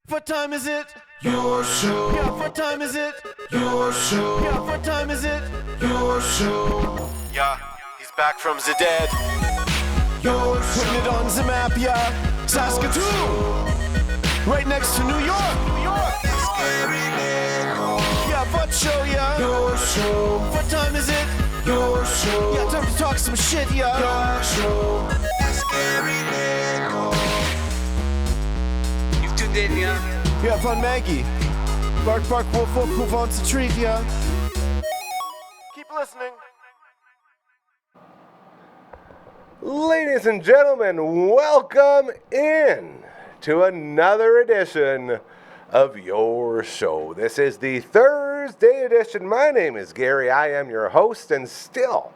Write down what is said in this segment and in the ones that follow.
What time is it? Your show. Yeah, what time is it? Your show. Yeah, what time is it? Your show. Yeah, he's back from the dead. Your show. Putting it on the map, yeah. Saskatoon. Right next to New York. New York. Yeah, what show, yeah? Your show. What time is it? Your show. Yeah, time to talk some shit, yeah. Your show. You've tuned in, yeah? Yeah, fun Maggie. Bark, bark, wolf, wolf, who wants a treat, yeah? Keep listening. Ladies and gentlemen, welcome in to another edition of your show. This is the Thursday edition. My name is Gary. I am your host, and still,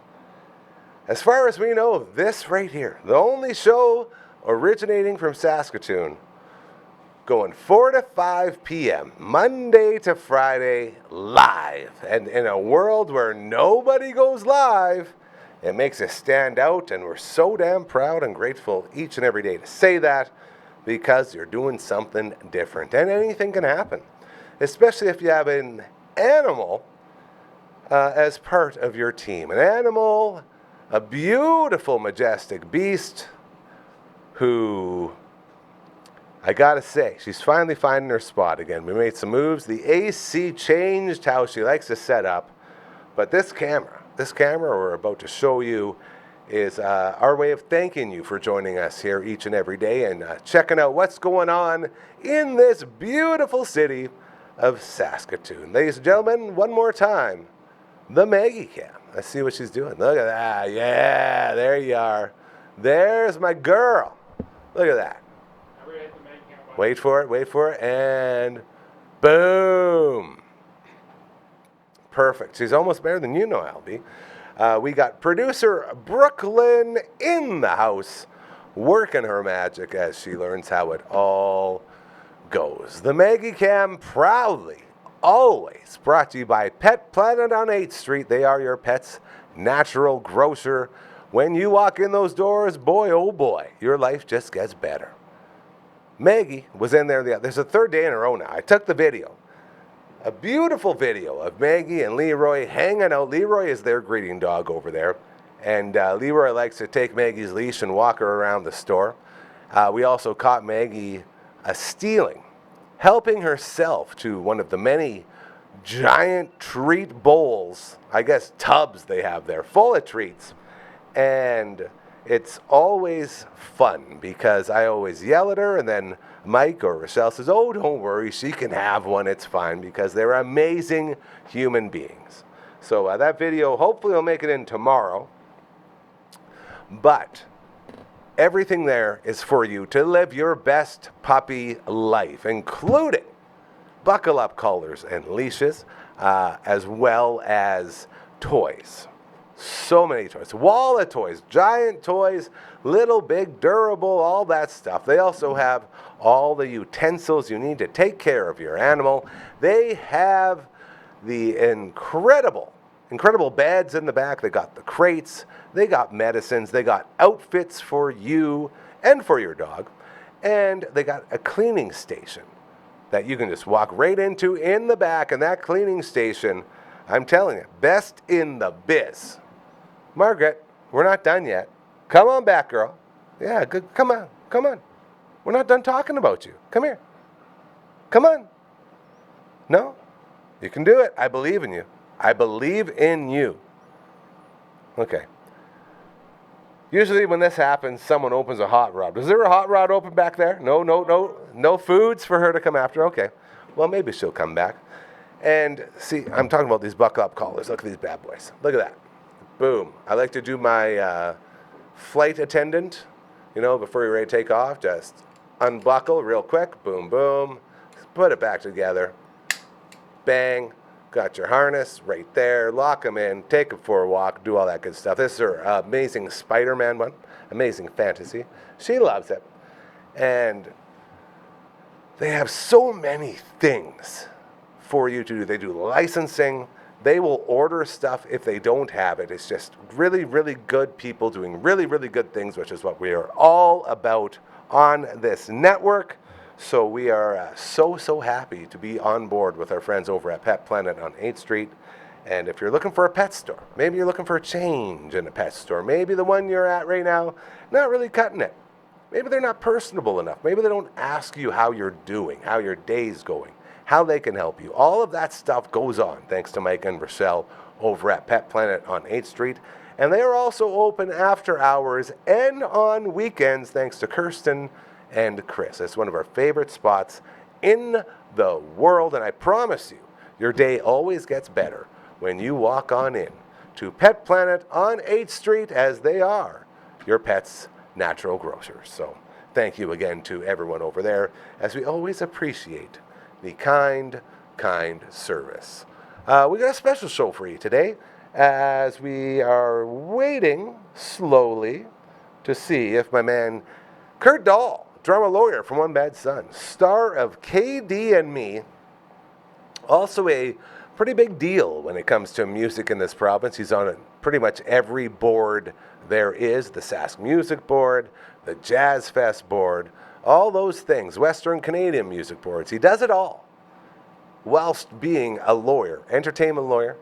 as far as we know, this right here, the only show originating from Saskatoon, going 4 to 5 p.m., Monday to Friday, live. And in a world where nobody goes live, it makes us stand out, and we're so damn proud and grateful each and every day to say that, because you're doing something different. And anything can happen, especially if you have an animal as part of your team. An animal, a beautiful, majestic beast who, I gotta say, she's finally finding her spot again. We made some moves. The AC changed how she likes to set up. But this camera we're about to show you is our way of thanking you for joining us here each and every day and checking out what's going on in this beautiful city of Saskatoon. Ladies and gentlemen, one more time, the Maggie Cam. Let's see what she's doing. Look at that. Yeah, there you are. There's my girl. Look at that. Wait for it, and boom. Perfect. She's almost better than you know, Albie. We got producer Brooklyn in the house, working her magic as she learns how it all goes. The Maggie Cam proudly, always brought to you by Pet Planet on 8th Street. They are your pet's natural grocer. When you walk in those doors, boy, oh boy, your life just gets better. Maggie was in there. There's a third day in a row now. I took the video. A beautiful video of Maggie and Leroy hanging out. Leroy is their greeting dog over there. And Leroy likes to take Maggie's leash and walk her around the store. We also caught Maggie stealing, helping herself to one of the many giant treat bowls, I guess tubs they have there, full of treats. And it's always fun because I always yell at her, and then Mike or Rochelle says, oh, don't worry, she can have one, it's fine, because they're amazing human beings. So that video hopefully will make it in tomorrow. But everything there is for you to live your best puppy life, including buckle-up collars and leashes, as well as toys. So many toys, wall of toys, giant toys, little, big, durable, all that stuff. They also have all the utensils you need to take care of your animal. They have the incredible beds in the back. They got the crates, they got medicines, they got outfits for you and for your dog, and they got a cleaning station that you can just walk right into in the back. And that cleaning station, I'm telling you, best in the biz. Margaret, we're not done yet. Come on back, girl. Yeah, good. Come on. We're not done talking about you. Come here. Come on. No? You can do it. I believe in you. I believe in you. Okay. Usually when this happens, someone opens a hot rod. Was there a hot rod open back there? No foods for her to come after? Okay. Well, maybe she'll come back. And see, I'm talking about these buckle-up collars. Look at these bad boys. Look at that. Boom. I like to do my flight attendant, before you're ready to take off. Just unbuckle real quick. Boom, boom. Put it back together. Bang. Got your harness right there. Lock them in. Take them for a walk. Do all that good stuff. This is her amazing Spider-Man one. Amazing fantasy. She loves it. And they have so many things for you to do. They do licensing. They will order stuff if they don't have it. It's just really, really good people doing really, really good things, which is what we are all about on this network. So we are so happy to be on board with our friends over at Pet Planet on 8th Street. And if you're looking for a pet store, maybe you're looking for a change in a pet store, maybe the one you're at right now, not really cutting it. Maybe they're not personable enough. Maybe they don't ask you how you're doing, how your day's going, how they can help you. All of that stuff goes on thanks to Mike and Rochelle over at Pet Planet on 8th Street. And they are also open after hours and on weekends thanks to Kirsten and Chris. It's one of our favorite spots in the world. And I promise you, your day always gets better when you walk on in to Pet Planet on 8th Street, as they are your pet's natural grocers. So thank you again to everyone over there, as we always appreciate the kind service. We got a special show for you today, as we are waiting slowly to see if my man Kurt Dahl, drama lawyer from One Bad Son, star of KD and Me, also a pretty big deal when it comes to music in this province. He's on pretty much every board there is, the Sask Music Board, the Jazz Fest Board, all those things, Western Canadian music boards. He does it all whilst being a lawyer, entertainment lawyer,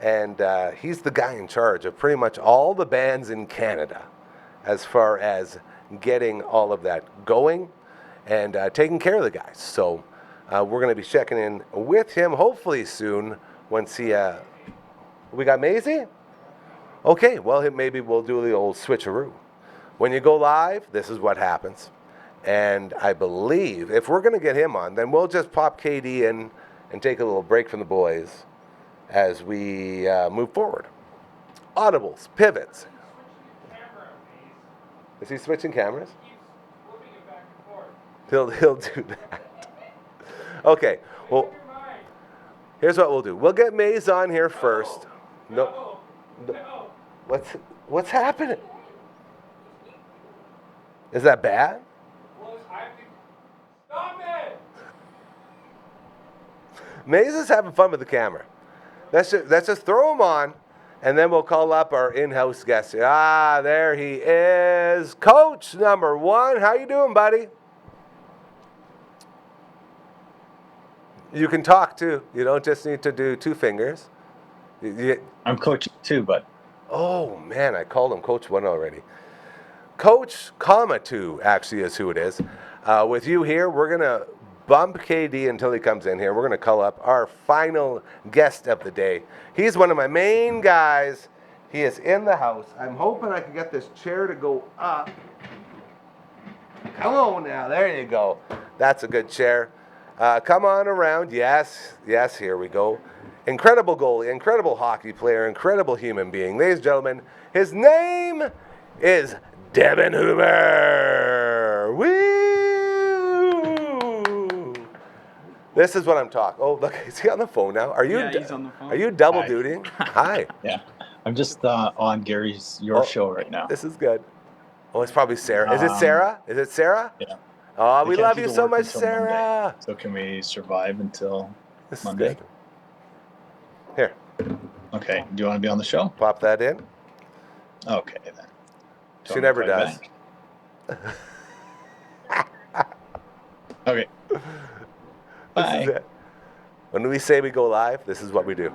and he's the guy in charge of pretty much all the bands in Canada as far as getting all of that going and taking care of the guys. So we're going to be checking in with him hopefully soon once he... we got Maisie? Okay, well, maybe we'll do the old switcheroo. When you go live, this is what happens. And I believe if we're going to get him on, then we'll just pop KD in and take a little break from the boys as we move forward. Audibles, pivots. Is he switching cameras? He'll do that. Okay, well, here's what we'll do. We'll get Maze on here first. No. What's happening? Is that bad? Stop it! Maze is having fun with the camera. Let's just throw him on, and then we'll call up our in-house guest. There he is. Coach number 1. How you doing, buddy? You can talk, too. You don't just need to do 2 fingers. I'm Coach 2, but... Oh, man, I called him Coach 1 already. Coach, 2, actually, is who it is. With you here, we're going to bump KD until he comes in here. We're going to call up our final guest of the day. He's one of my main guys. He is in the house. I'm hoping I can get this chair to go up. Come on now. There you go. That's a good chair. Come on around. Yes, here we go. Incredible goalie, incredible hockey player, incredible human being. Ladies and gentlemen, his name is Devin Huber. Woo! This is what I'm talking. Oh, look, is he on the phone now? Yeah, he's on the phone. Are you double dutying? Hi. Yeah, I'm just on your show right now. This is good. Oh, it's probably Sarah. Is it Sarah? Is it Sarah? Yeah. Oh, we They can't love do you the so work much, until Sarah. Monday. So can we survive until This is Monday? good. Here, Okay. Do you want to be on the show? pop that in. Okay, then. She Don't never call you does. back. Okay. This Bye. is it. When we say we go live, this is what we do.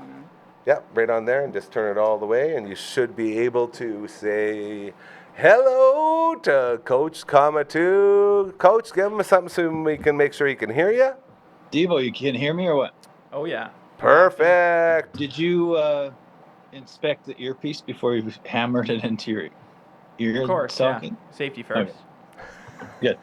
Yep, right on there, and just turn it all the way, and you should be able to say hello to Coach, 2. Coach, give him something so we can make sure he can hear you. Devo, you can hear me or what? Oh, yeah. Perfect. Did you inspect the earpiece before you hammered it into your ear? Of course, talking? yeah. Safety first. Okay. Good.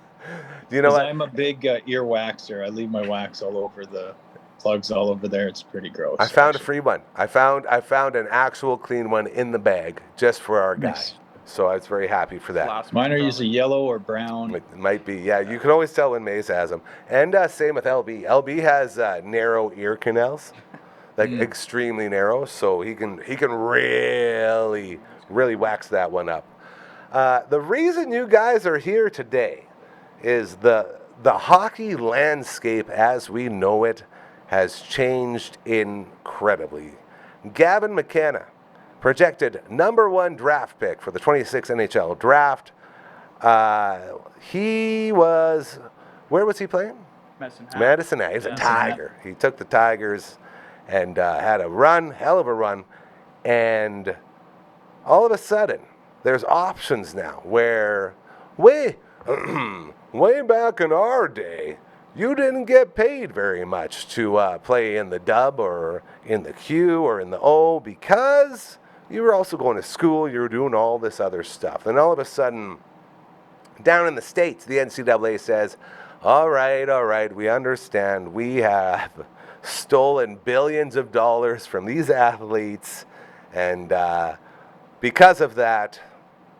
Do you know 'Cause what? I'm a big ear waxer. I leave my wax all over the plugs all over there. It's pretty gross. I found a free one. I found an actual clean one in the bag just for our guy. Nice. So I was very happy for that. Last Mine are one, usually yellow or brown. It might be, yeah. You can always tell when Maze has them. And same with LB. LB has narrow ear canals, like extremely narrow, so he can really wax that one up. The reason you guys are here today is the hockey landscape as we know it has changed incredibly. Gavin McKenna, projected number 1 draft pick for the 26 NHL draft. He was, where was he playing? Medicine Hat. He's a Tiger. He took the Tigers and had a run, hell of a run. And all of a sudden, there's options now where way back in our day, you didn't get paid very much to play in the dub or in the Q or in the O because you were also going to school, you were doing all this other stuff. And all of a sudden, down in the States, the NCAA says, all right, we understand. We have stolen billions of dollars from these athletes, and because of that,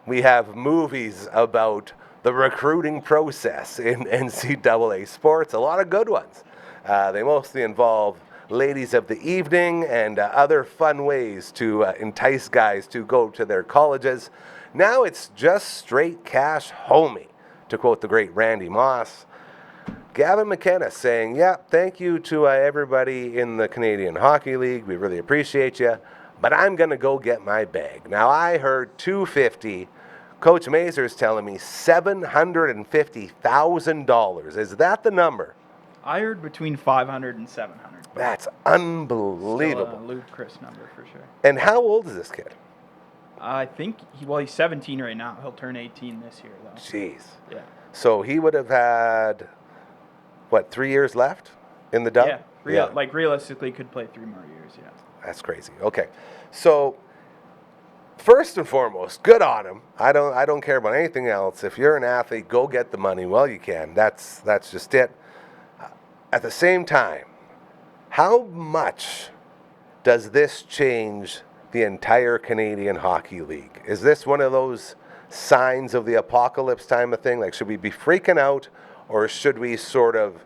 we have movies about the recruiting process in NCAA sports, a lot of good ones. They mostly involve ladies of the evening and other fun ways to entice guys to go to their colleges. Now it's just straight cash homie, to quote the great Randy Moss. Gavin McKenna saying, yeah, thank you to everybody in the Canadian Hockey League. We really appreciate you, but I'm going to go get my bag. Now, I heard $250. Coach Mazur's telling me $750,000. Is that the number? I heard between 500 and 700. That's unbelievable. Still a ludicrous number for sure. And how old is this kid? I think he's 17 right now. He'll turn 18 this year, though. Jeez. Yeah. So he would have had, 3 years left in the dub? Yeah. Like realistically, could play 3 more years. Yeah. That's crazy. Okay. So first and foremost, good on him. I don't care about anything else. If you're an athlete, go get the money while you can. That's just it. At the same time, how much does this change the entire Canadian Hockey League? Is this one of those signs of the apocalypse time of thing? Like, should we be freaking out, or should we sort of,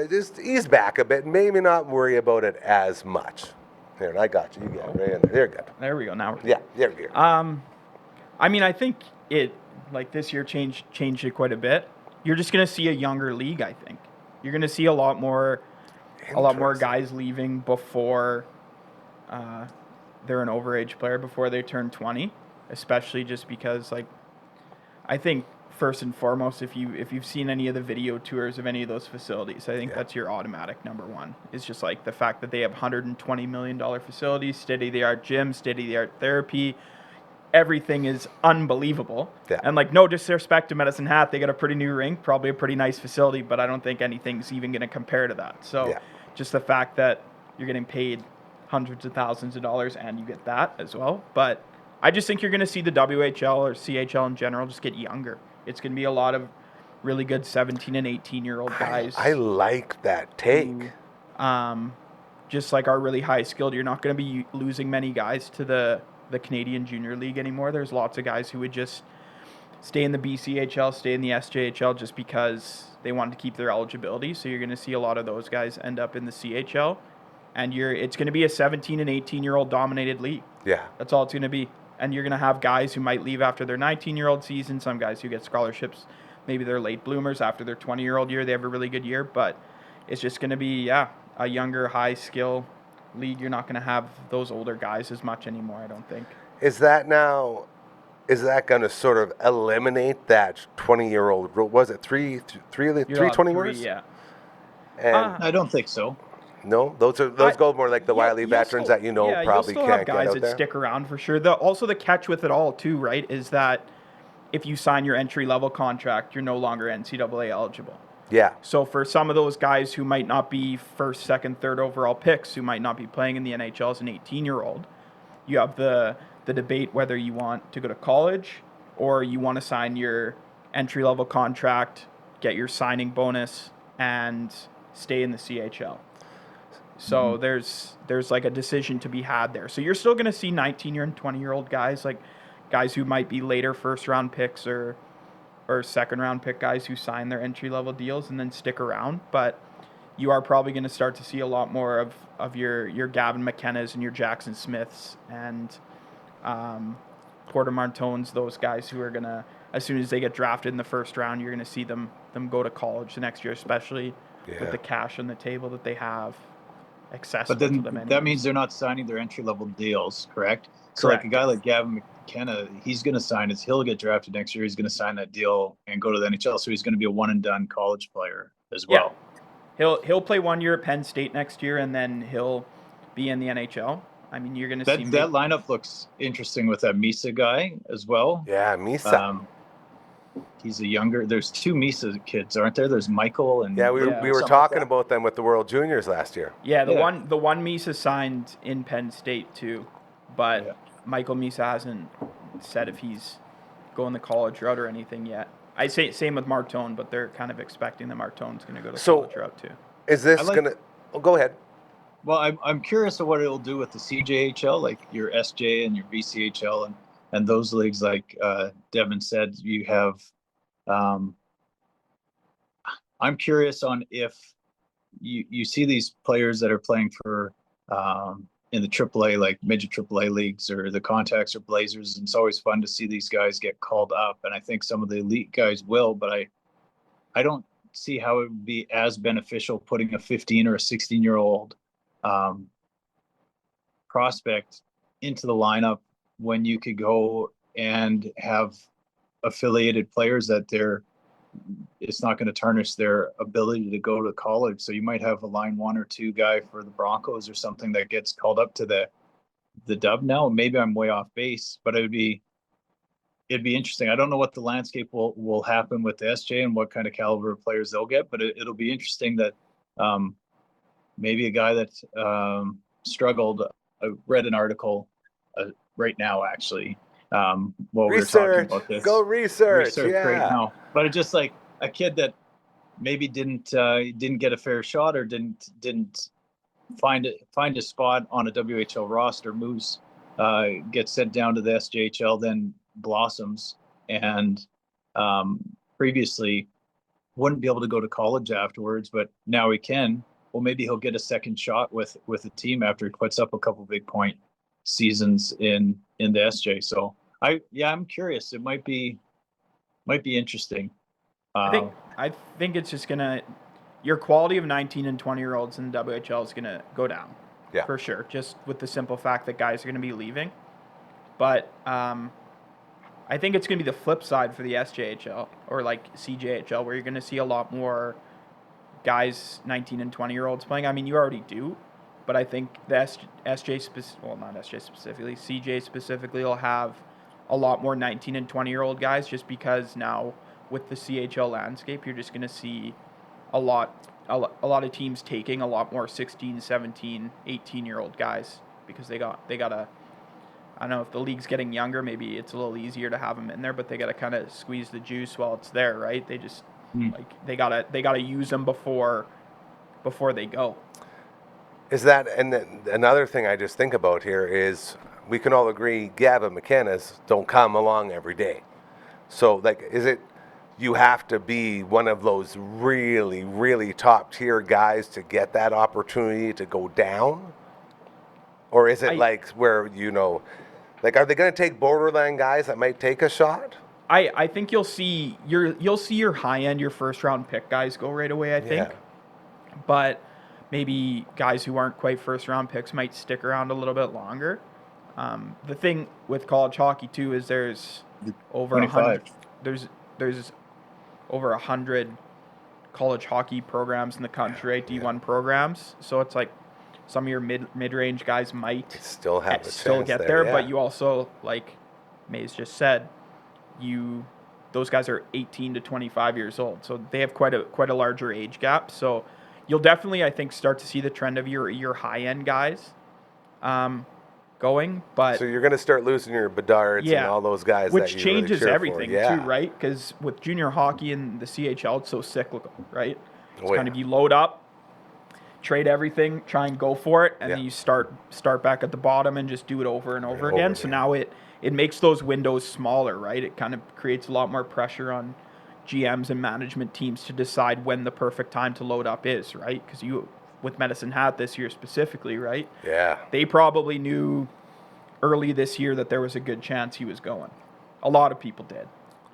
just ease back a bit and maybe not worry about it as much? Here, I got you. You get it right in there. You're good. There we go. Now we're good. Yeah, you're good. I mean, I think it, this year changed it quite a bit. You're just going to see a younger league, I think. You're going to see a lot more guys leaving before they're an overage player, before they turn 20, especially just because, I think first and foremost, if you've seen any of the video tours of any of those facilities, I think that's your automatic number one. It's just the fact that they have $120 million facilities, state-of-the-art gyms, state-of-the-art therapy. Everything is unbelievable. Yeah. And no disrespect to Medicine Hat, they got a pretty new rink, probably a pretty nice facility, but I don't think anything's even going to compare to that. So just the fact that you're getting paid hundreds of thousands of dollars and you get that as well. But I just think you're going to see the WHL or CHL in general just get younger. It's going to be a lot of really good 17 and 18-year-old guys. I like that take. Who, just are really high skilled. You're not going to be losing many guys to the Canadian Junior League anymore. There's lots of guys who would just stay in the BCHL, stay in the SJHL just because they want to keep their eligibility. So you're going to see a lot of those guys end up in the CHL. And it's going to be a 17 and 18-year-old dominated league. Yeah. That's all it's going to be. And you're going to have guys who might leave after their 19-year-old season, some guys who get scholarships. Maybe they're late bloomers after their 20-year-old year. They have a really good year. But it's just going to be, a younger, high-skill league. You're not going to have those older guys as much anymore, I don't think. Is that going to sort of eliminate that 20-year-old rule? Was it three 20-year-olds? Yeah. And I don't think so. No, those go more like the wily veterans that probably can't have get guys out that there. stick around for sure. Also the catch with it all too, right, is that if you sign your entry-level contract, you're no longer NCAA eligible. Yeah. So for some of those guys who might not be first, second, third overall picks, who might not be playing in the NHL as an 18-year-old, you have the debate whether you want to go to college or you want to sign your entry-level contract, get your signing bonus, and stay in the CHL. So there's a decision to be had there. So you're still going to see 19-year and 20-year-old guys, guys who might be later first-round picks or second-round pick guys who sign their entry-level deals and then stick around. But you are probably going to start to see a lot more of your Gavin McKennas and your Jackson Smiths and Porter Martones, those guys who are going to, as soon as they get drafted in the first round, you're going to see them go to college the next year, especially with the cash on the table that they have. accessible But then to them anyways. that means they're not signing their entry-level deals, correct? So like a Correct. guy like Gavin McKenna, he's going to sign his. He'll get drafted next year. He's going to sign that deal and go to the NHL. So he's going to be a one-and-done college player as Yeah. well. He'll play 1 year at Penn State next year, and then he'll be in the NHL. I mean, you're going to see That lineup looks interesting with that Misa guy as well. Yeah, Misa. He's a younger. There's 2 Misa kids, aren't there? There's Michael and Yeah, we were something like talking that. about them with the World Juniors last year. Yeah, the Yeah. one Misa signed in Penn State too, but Yeah. Michael Misa hasn't said if he's going the college route or anything yet. I say same with Martone, but they're kind of expecting that Martone's going to go the college route too. Is this I like- gonna? Oh, go ahead. Well, I'm curious of what it'll do with the CJHL, like your SJ and your VCHL and those leagues. Like Devin said, you have. I'm curious on if you see these players that are playing for in the AAA, like midget AAA leagues or the Contacts or Blazers. And it's always fun to see these guys get called up, and I think some of the elite guys will, but I don't see how it would be as beneficial putting a 15 or a 16-year-old prospect into the lineup when you could go and have affiliated players that it's not going to tarnish their ability to go to college. So you might have a line 1 or 2 guy for the Broncos or something that gets called up to the Dub now. Maybe I'm way off base, but it'd be interesting. I don't know what the landscape will happen with the SJ and what kind of caliber of players they'll get, but it'll be interesting that maybe a guy that struggled. I read an article right now, actually, while we were talking about this. Go research. Yeah. Right now. But it's just like a kid that maybe didn't get a fair shot or didn't find a spot on a WHL roster, moves, gets sent down to the SJHL, then blossoms, and previously wouldn't be able to go to college afterwards, but now he can. Well, maybe he'll get a second shot with a team after he puts up a couple big point seasons in the SJ. So I'm curious. It might be interesting. I think it's just gonna, your quality of 19 and 20-year-olds in the WHL is gonna go down, for sure. Just with the simple fact that guys are gonna be leaving, but I think it's gonna be the flip side for the SJHL or like CJHL, where you're gonna see a lot more guys 19 and 20-year-olds playing. I mean, you already do, but I think the not SJ specifically, CJ specifically will have a lot more 19 and 20-year-old guys, just because now with the CHL landscape, you're just going to see a lot of teams taking a lot more 16, 17, 18-year-old guys, because they got a, I don't know if the league's getting younger, maybe it's a little easier to have them in there, but they got to kind of squeeze the juice while it's there, right? They just like they gotta use them before they go. Is that, and another thing I just think about here is we can all agree Gavin McKenna's don't come along every day. So like, is it you have to be one of those really, really top tier guys to get that opportunity to go down? Or is it like where, like, are they going to take borderline guys that might take a shot? I think you'll see your high end, your first round pick guys go right away, I think. But maybe guys who aren't quite first round picks might stick around a little bit longer. The thing with college hockey too is there's over 100 there's over 100 college hockey programs in the country, right? D1 programs. So it's like some of your mid-range guys might still get there, but you also, like Maze just said, those guys are 18 to 25 years old, so they have quite a larger age gap. So you'll definitely, I think, start to see the trend of your high end guys going. But so you're going to start losing your Bedards and all those guys, which that you changes really cheer everything for. too, right? Because with junior hockey and the CHL, it's so cyclical, right? It's kind of you load up, trade everything, try and go for it, and then you start back at the bottom and just do it over and over again. So now it makes those windows smaller, right? It kind of creates a lot more pressure on GMs and management teams to decide when the perfect time to load up is, right? Because with Medicine Hat this year specifically, right? Yeah. They probably knew early this year that there was a good chance he was going. A lot of people did.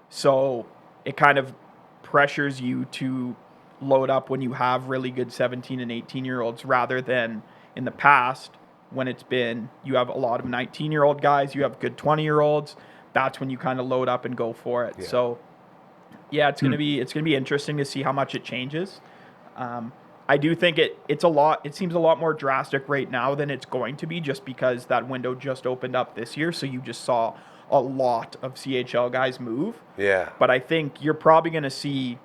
So it kind of pressures you to load up when you have really good 17 and 18-year-olds rather than in the past, when it's been, you have a lot of 19-year-old guys, you have good 20-year-olds, that's when you kind of load up and go for it. Yeah. So, yeah, it's gonna be interesting to see how much it changes. I do think it seems a lot more drastic right now than it's going to be, just because that window just opened up this year. So you just saw a lot of CHL guys move. Yeah. But I think you're probably going to see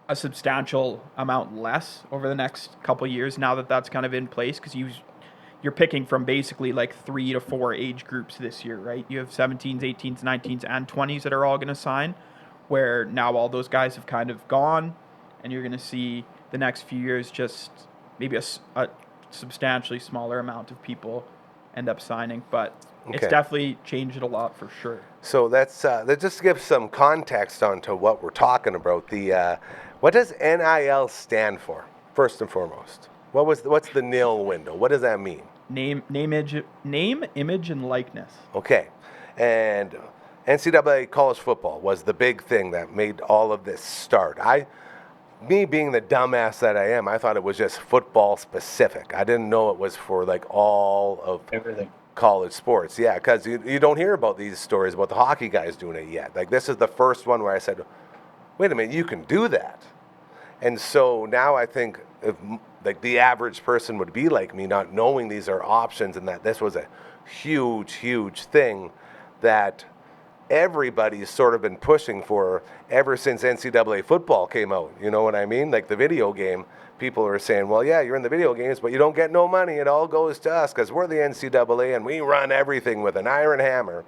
a substantial amount less over the next couple of years now that that's kind of in place, because you're picking from basically like 3 to 4 age groups this year, right? You have 17s, 18s, 19s, and 20s that are all going to sign, where now all those guys have kind of gone, and you're going to see the next few years just maybe a substantially smaller amount of people end up signing. But it's definitely changed it a lot for sure. So that's that just gives some context onto what we're talking about. The what does NIL stand for, first and foremost? What's the NIL window? What does that mean? Name, image, and likeness. Okay, and NCAA college football was the big thing that made all of this start. Me being the dumbass that I am, I thought it was just football specific. I didn't know it was for like all of Everything. college sports. Yeah, because you don't hear about these stories about the hockey guys doing it yet. Like, this is the first one where I said, wait a minute, you can do that. And so now I think if like the average person would be like me, not knowing these are options, and that this was a huge, huge thing that everybody's sort of been pushing for ever since NCAA football came out. You know what I mean? Like the video game, people are saying, well, yeah, you're in the video games, but you don't get no money. It all goes to us because we're the NCAA and we run everything with an iron hammer.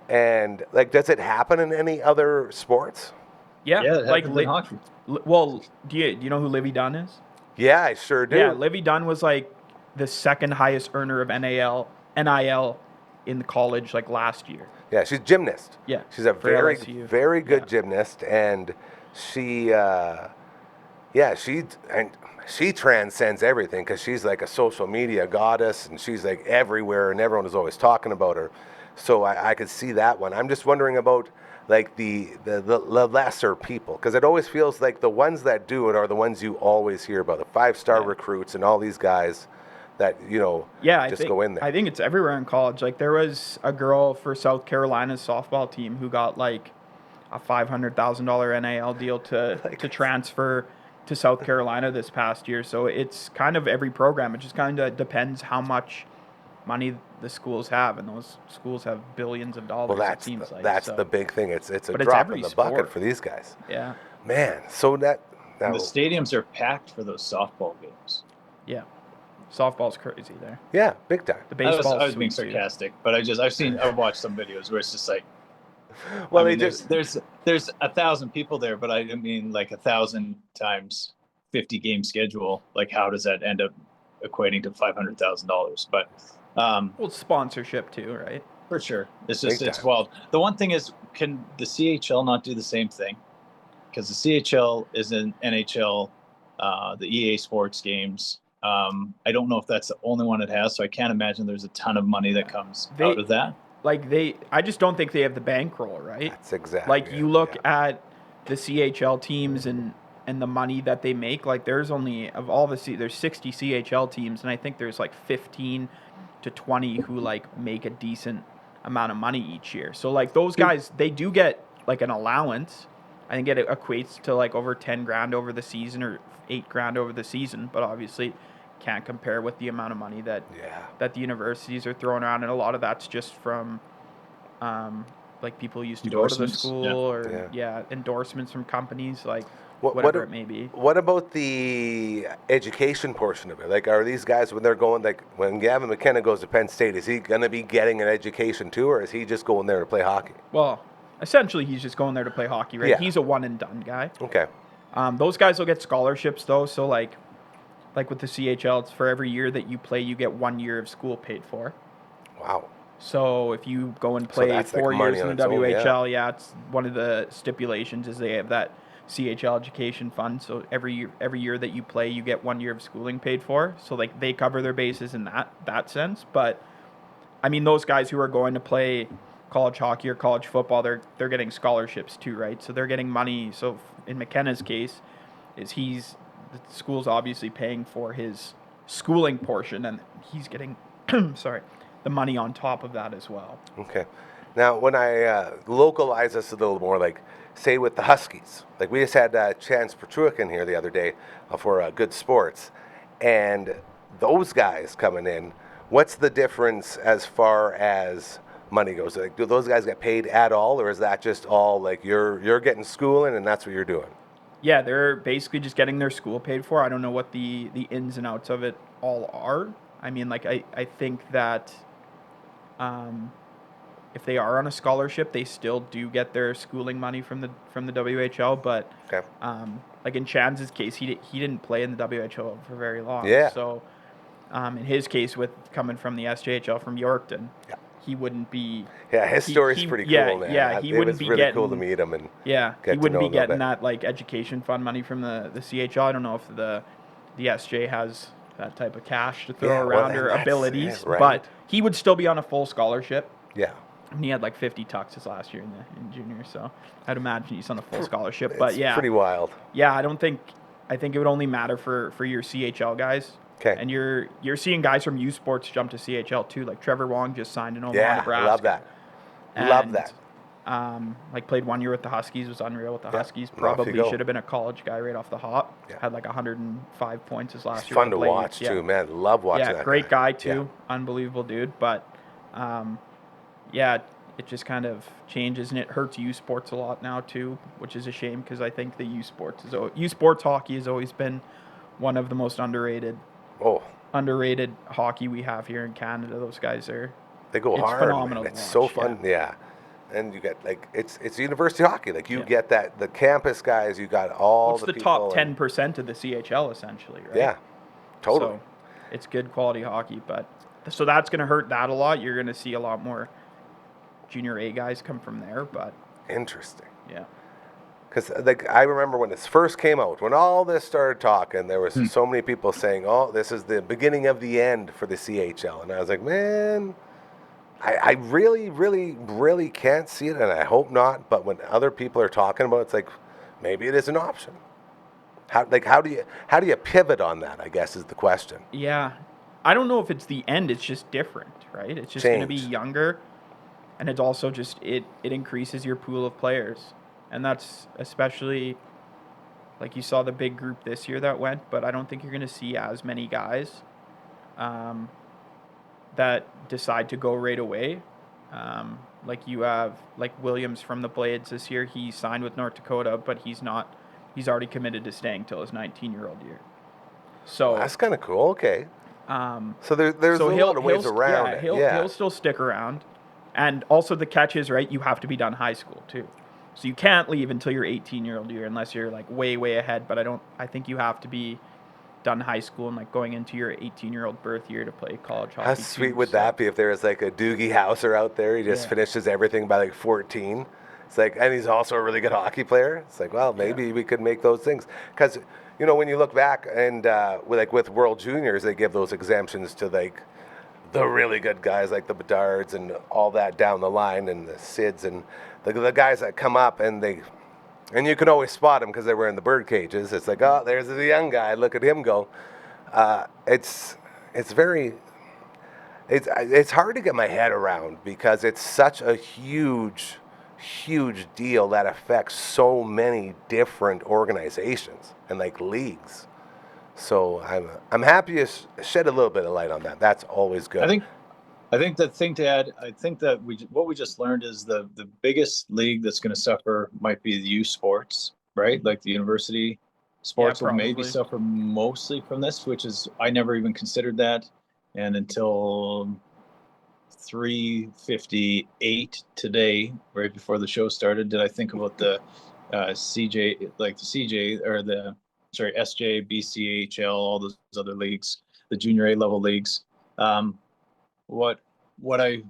And like, does it happen in any other sports? Yeah, Yeah, it like happens in hockey. well, do you know who Livy Dunn is? Yeah, I sure do. Yeah, Livy Dunn was like the second highest earner of NIL in the college like last year. Yeah, she's a gymnast. Yeah, she's a for very, LSU. very good gymnast, and she transcends everything because she's like a social media goddess, and she's like everywhere, and everyone is always talking about her. So I could see that one. I'm just wondering about like the lesser people, because it always feels like the ones that do it are the ones you always hear about, the 5-star recruits and all these guys that, you know, go in there. I think it's everywhere in college. Like, there was a girl for South Carolina's softball team who got like a $500,000 NIL deal to transfer to South Carolina this past year. So it's kind of every program. It just kind of depends how much money the schools have, and those schools have billions of dollars. Well, it seems like that's the big thing. It's a But it's drop every in the sport. bucket for these guys. Yeah, Man, so that And the stadiums are packed for those softball games. yeah. Softball's crazy there. yeah, big time. The baseball. I was being sarcastic, but I've watched some videos where it's just like, Well, I mean, there's 1,000 people there, but I mean like 1,000 times 50 game schedule. Like, how does that end up equating to $500,000? But Well, sponsorship too, right? for sure, it's just Big it's time. wild. The one thing is, can the CHL not do the same thing? Because the CHL is in NHL, the EA Sports games. I don't know if that's the only one it has, so I can't imagine there's a ton of money that comes out of that. I just don't think they have the bankroll, right? That's exactly. Like, you look at the CHL teams and the money that they make. Like, there's only, of all there's 60 CHL teams, and I think there's like 15 to 20 who like make a decent amount of money each year. So like, those guys, they do get like an allowance. I think it equates to like over 10 grand over the season, or 8 grand over the season, but obviously can't compare with the amount of money that the universities are throwing around, and a lot of that's just from like people who used to go to the school, or endorsements from companies, like whatever it may be. What about the education portion of it? Like, are these guys, when they're going, like when Gavin McKenna goes to Penn State, is he going to be getting an education too, or is he just going there to play hockey? Well, essentially he's just going there to play hockey, right? Yeah. He's a one and done guy. Okay. Those guys will get scholarships though, so like with the CHL, it's for every year that you play, you get 1 year of school paid for. Wow. So if you go and play that's 4 like years money in the on its own, WHL, it's one of the stipulations is they have that CHL education fund. So every year that you play, you get 1 year of schooling paid for. So like, they cover their bases in that sense. But I mean, those guys who are going to play college hockey or college football, they're getting scholarships too, right? So they're getting money. So in McKenna's case, the school's obviously paying for his schooling portion, and he's getting, sorry, the money on top of that as well. Okay. Now, when I localize this a little more, like, say with the Huskies, like we just had Chance Petruic in here the other day for Good Sports, and those guys coming in, what's the difference as far as money goes? Like, do those guys get paid at all, or is that just all like you're getting schooling and that's what you're doing? Yeah, they're basically just getting their school paid for. I don't know what the ins and outs of it all are. I mean, like, I think that if they are on a scholarship, they still do get their schooling money from the WHL. But Okay. like in Chan's case, he didn't play in the WHL for very long. Yeah. So in his case, with coming from the SJHL from Yorkton, Yeah. he wouldn't be. Yeah, his story's pretty cool, man. Yeah, he wouldn't be It was really getting, cool to meet him and yeah, get he to wouldn't know be him a little getting bit. that like education fund money from the CHL. I don't know if the SJ has that type of cash to throw Yeah, well, around and or that's abilities, it, right. but he would still be on a full scholarship. Yeah. And he had like 50 tuxes last year in junior, so I'd imagine he's on a full scholarship. But It's yeah, pretty wild. yeah, I think it would only matter for your CHL guys. Okay. And you're seeing guys from U Sports jump to CHL too. Like Trevor Wong just signed in Omaha, Yeah, Nebraska. love that. Love And, that. like played 1 year with the Huskies, was unreal with the Yeah, Huskies. off you Probably go. should have been a college guy right off the hop. Yeah. Had like 105 points his last It's year. fun to played. watch Yeah. too, man. Love watching that. Yeah, great guy too. Yeah. Unbelievable dude. But yeah, it just kind of changes and it hurts U Sports a lot now too, which is a shame because I think the U Sports hockey has always been one of the most underrated Oh, hockey we have here in Canada. Those guys are they go It's hard. phenomenal Man. to It's so watch, fun. Yeah. And you get like it's university hockey. Like you Yeah. get that the campus guys. You got all it's the the people top and- 10% of the CHL essentially, right? Yeah. Totally. So it's good quality hockey, but so that's going to hurt that a lot. You're going to see a lot more junior A guys come from there, but Interesting. yeah. Because like I remember when this first came out, when all this started talking, there was so many people saying, "Oh, this is the beginning of the end for the CHL," and I was like, "Man, I really, really, really can't see it, and I hope not." But when other people are talking about it, it's like maybe it is an option. How do you pivot on that? I guess is the question. Yeah. I don't know if it's the end, it's just different, right? It's just going to be Changed. younger, and it's also just it increases your pool of players. And that's especially like you saw the big group this year that went, but I don't think you're going to see as many guys that decide to go right away. Like you have like Williams from the Blades this year. He signed with North Dakota, but he's already committed to staying till his 19-year-old year. So Well, that's kind of cool. Okay. So there's so a lot of ways around it. He'll still stick around. And also the catch is, right, you have to be done high school too. So you can't leave until your 18-year-old year unless you're like way, way ahead. But I think you have to be done high school and like going into your 18-year-old birth year to play college hockey. How too, sweet would so- that be if there was like a Doogie Hauser out there? He just Yeah. finishes everything by like 14. It's like, and he's also a really good hockey player. It's like, well, maybe we could make those things. Because, you know, when you look back and with World Juniors, they give those exemptions to like the really good guys like the Bedards and all that down the line and the Sids and the guys that come up and you can always spot them because they were in the bird cages. It's like, oh, there's the young guy. Look at him go. It's hard to get my head around because it's such a huge deal that affects so many different organizations and like leagues. So I'm happy to shed a little bit of light on that. That's always good. I think the thing to add, I think that what we just learned is the biggest league that's going to suffer might be the U Sports, right? Like the university sports will maybe probably. suffer mostly from this, which is I never even considered that, and until 3:58 today, right before the show started, did I think about the CJ, like the CJ or SJ, BCHL, all those other leagues, the junior A level leagues. What I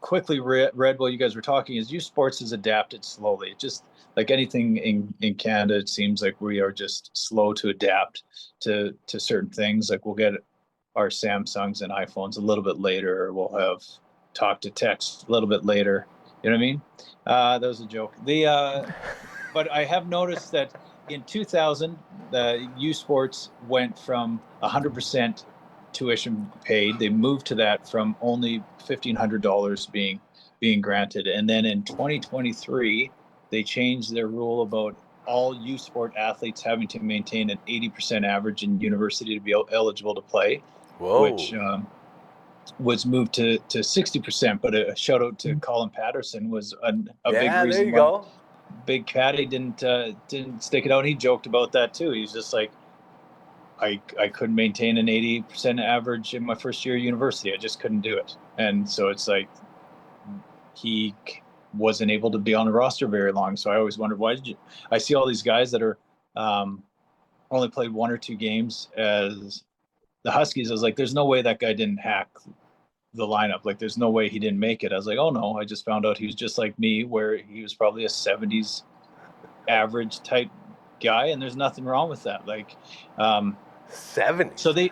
quickly read while you guys were talking is U Sports has adapted slowly. It just like anything in Canada, it seems like we are just slow to adapt to certain things. Like we'll get our Samsungs and iPhones a little bit later, or we'll have talk to text a little bit later. You know what I mean? That was a joke. But I have noticed that in 2000, the U Sports went from 100% tuition paid. They moved to that from only $1,500 being granted. And then in 2023, they changed their rule about all U Sport athletes having to maintain an 80% average in university to be eligible to play, Whoa. which was moved to 60%. But a shout out to Colin Patterson was a big reason there you why go. Big Patty didn't stick it out. He joked about that too. He's just like, I couldn't maintain an 80% average in my first year of university. I just couldn't do it. And so it's like he wasn't able to be on the roster very long. So I always wondered, why did you? I see all these guys that are only played 1 or 2 games as the Huskies. I was like, there's no way that guy didn't hack the lineup. Like, there's no way he didn't make it. I was like, oh no, I just found out he was just like me, where he was probably a 70s average type guy, and there's nothing wrong with that. Like, 70. so they,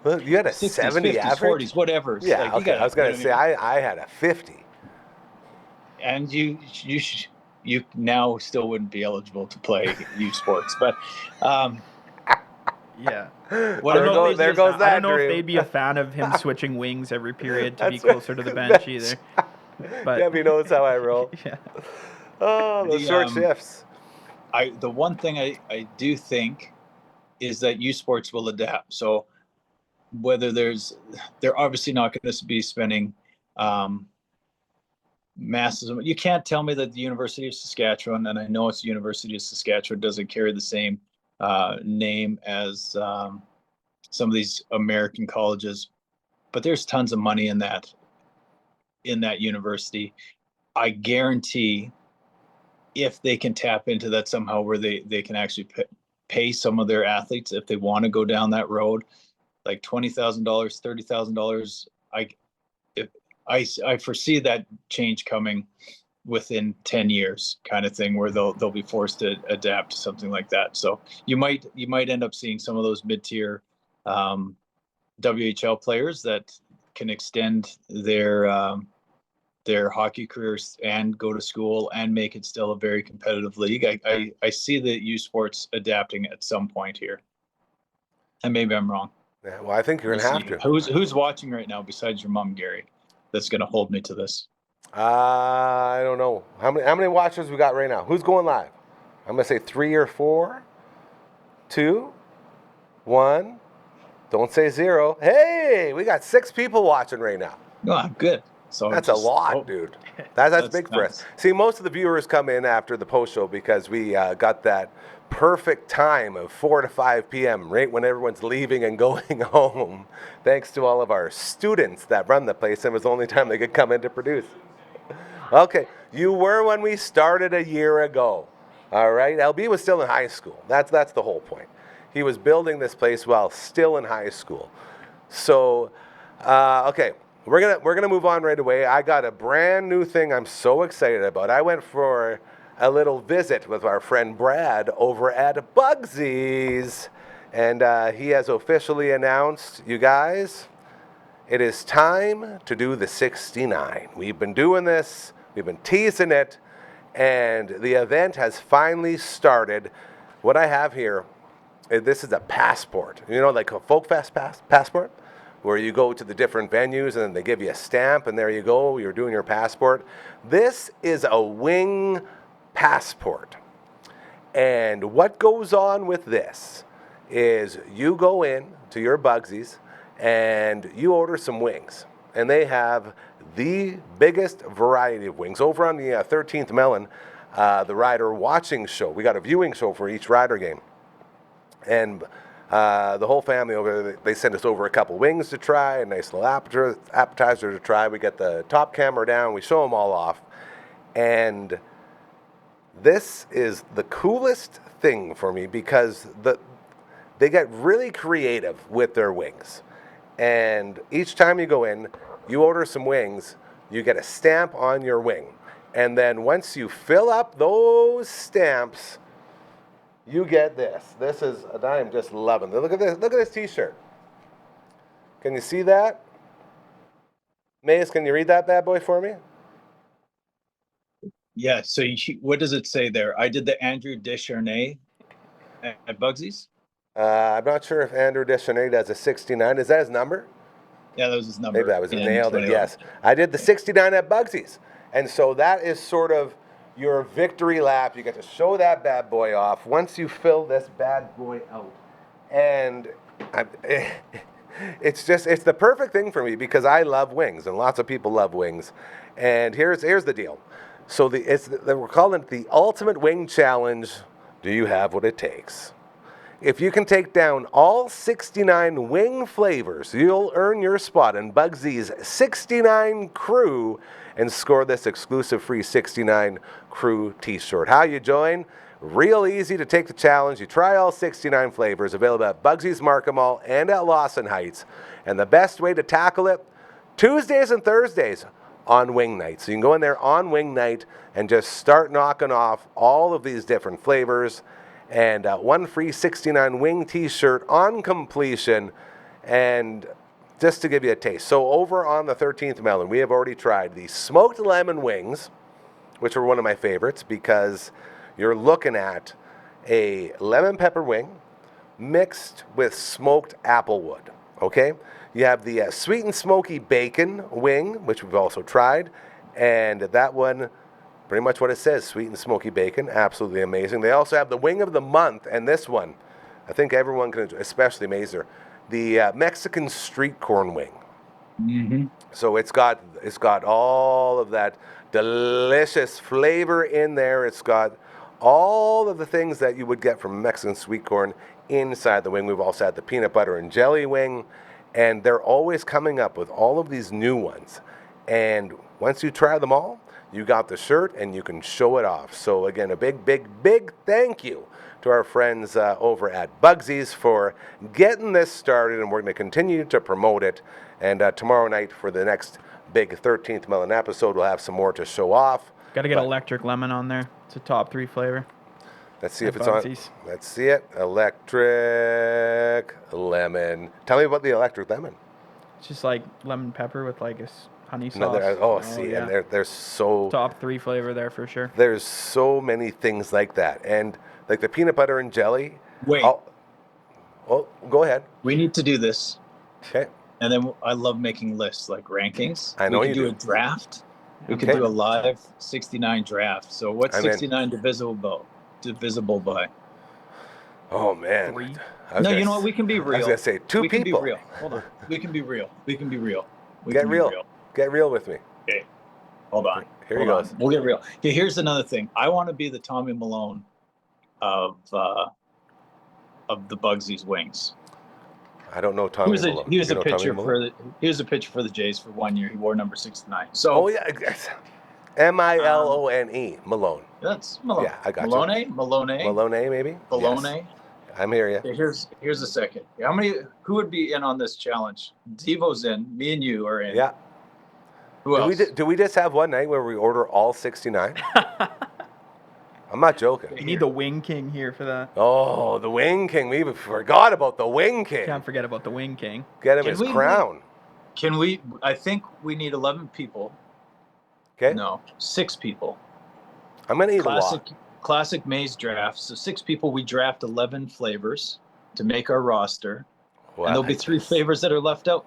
Well, you had a 60s, 70 50s, average? 40s, whatever. Yeah, like, okay. I was going to say, I had a 50. And you now still wouldn't be eligible to play U Sports, but Yeah. There goes that I don't know dream. if they'd be a fan of him switching wings every period to be That's right. closer to the bench either. But Debbie knows how I roll. yeah. Oh, those short shifts. the one thing I do think is that U Sports will adapt. So whether they're obviously not going to be spending masses of, you can't tell me that the University of Saskatchewan, and I know it's the University of Saskatchewan, doesn't carry the same name as some of these American colleges, but there's tons of money in that university. I guarantee if they can tap into that somehow, where they can actually pay some of their athletes, if they want to go down that road, like $20,000, $30,000. I foresee that change coming within 10 years, kind of thing, where they'll be forced to adapt to something like that. So you might end up seeing some of those mid-tier WHL players that can extend their hockey careers and go to school and make it still a very competitive league. I see the U Sports adapting at some point here, and maybe I'm wrong. Yeah, well, I think you're going to have to. Who's watching right now besides your mom, Gary, that's going to hold me to this? I don't know. How many watchers we got right now? Who's going live? I'm going to say 3 or 4, 2, 1. Don't say 0. Hey, we got 6 people watching right now. Oh, good. So that's a lot, dude. That's big for us. See, most of the viewers come in after the post show because we got that perfect time of 4 to 5 p.m., right when everyone's leaving and going home. Thanks to all of our students that run the place, it was the only time they could come in to produce. Okay, you were when we started a year ago. All right, LB was still in high school. That's the whole point. He was building this place while still in high school. So, okay. We're gonna move on right away. I got a brand new thing I'm so excited about. I went for a little visit with our friend Brad over at Bugsy's, and he has officially announced, you guys, it is time to do the 69. We've been doing this, we've been teasing it, and the event has finally started. What I have here, this is a passport. You know, like a Folk Fest passport, where you go to the different venues and then they give you a stamp and there you go, you're doing your passport. This is a wing passport. And what goes on with this is you go in to your Bugsy's and you order some wings. And they have the biggest variety of wings. Over on the 13th Melon, the Rider watching show, we got a viewing show for each Rider game. And the whole family over there, they send us over a couple wings to try, a nice little appetizer to try. We get the top camera down, we show them all off. And this is the coolest thing for me because they get really creative with their wings. And each time you go in, you order some wings, you get a stamp on your wing. And then once you fill up those stamps, you get this. This is, I'm just loving it. Look at this. Look at this t-shirt. Can you see that? Maze, can you read that bad boy for me? Yeah, so what does it say there? I did the Andrew Descharnay at Bugsy's. I'm not sure if Andrew Deschanel does a 69. Is that his number? Yeah, that was his number. Maybe that was in nailed it. 2011. Yes, I did the 69 at Bugsy's, and so that is sort of your victory lap. You get to show that bad boy off once you fill this bad boy out, and it's the perfect thing for me because I love wings, and lots of people love wings. And here's the deal. So we're calling it the Ultimate Wing Challenge. Do you have what it takes? If you can take down all 69 wing flavors, you'll earn your spot in Bugsy's 69 Crew and score this exclusive free 69 Crew t-shirt. How you join? Real easy to take the challenge. You try all 69 flavors, available at Bugsy's Markham Mall and at Lawson Heights. And the best way to tackle it, Tuesdays and Thursdays on wing night. So you can go in there on wing night and just start knocking off all of these different flavors. And one free 69 wing t-shirt on completion. And just to give you a taste. So over on the 13th Melon, we have already tried the smoked lemon wings, which were one of my favorites because you're looking at a lemon pepper wing mixed with smoked applewood, okay? You have the sweet and smoky bacon wing, which we've also tried, and that one, pretty much what it says, sweet and smoky bacon, absolutely amazing. They also have the wing of the month, and this one, I think everyone can enjoy, especially Mazer, the Mexican street corn wing. Mm-hmm. So it's got all of that delicious flavor in there. It's got all of the things that you would get from Mexican sweet corn inside the wing. We've also had the peanut butter and jelly wing, and they're always coming up with all of these new ones. And once you try them all, you got the shirt and you can show it off. So again, a big, big, big thank you to our friends over at Bugsy's for getting this started, and we're going to continue to promote it. And tomorrow night for the next big 13th Melon episode, we'll have some more to show off. Got to get electric lemon on there. It's a top 3 flavor. Let's see at if it's Bugsy's. on. Let's see it. Electric lemon. Tell me about the electric lemon. It's just like lemon pepper with like a honey sauce. And there's so top 3 flavor there for sure. There's so many things like that, and like the peanut butter and jelly. Wait. Oh, go ahead. We need to do this. Okay. And then I love making lists, like rankings. I know we you can do do. a draft. We Okay. can do a live 69 draft. So what's I'm in. 69 divisible by? Oh man. 3. No, you know what? We can be real. I was gonna say 2 we people. can be real. Hold on. We can be real. We can be real. Get real. Get real with me. Okay. Hold on. Here he Hold goes. on. We'll get real. Okay, here's another thing. I want to be the Tommy Malone of the Bugsy's wings. I don't know Tommy Malone. He was You a know Tommy pitcher Malone? for the Jays for 1 year. He wore number 69. So Oh yeah, Milone Malone. that's Malone. Yeah, I got you. Malone, maybe. Malone. Yes. I'm here. Yeah. Okay, here's a second. Who would be in on this challenge? Devo's in. Me and you are in. Yeah. Who else? Do we just have one night where we order all 69? I'm not joking. You need the Wing King here for that. Oh, the Wing King. We forgot about the Wing King. Can't forget about the Wing King. Get him Can his we- crown. Can we? I think we need 11 people. Okay. No, 6 people. I'm gonna eat a lot. Classic maze draft. So 6 people. We draft 11 flavors to make our roster, Well, and there'll be 3 flavors that are left out.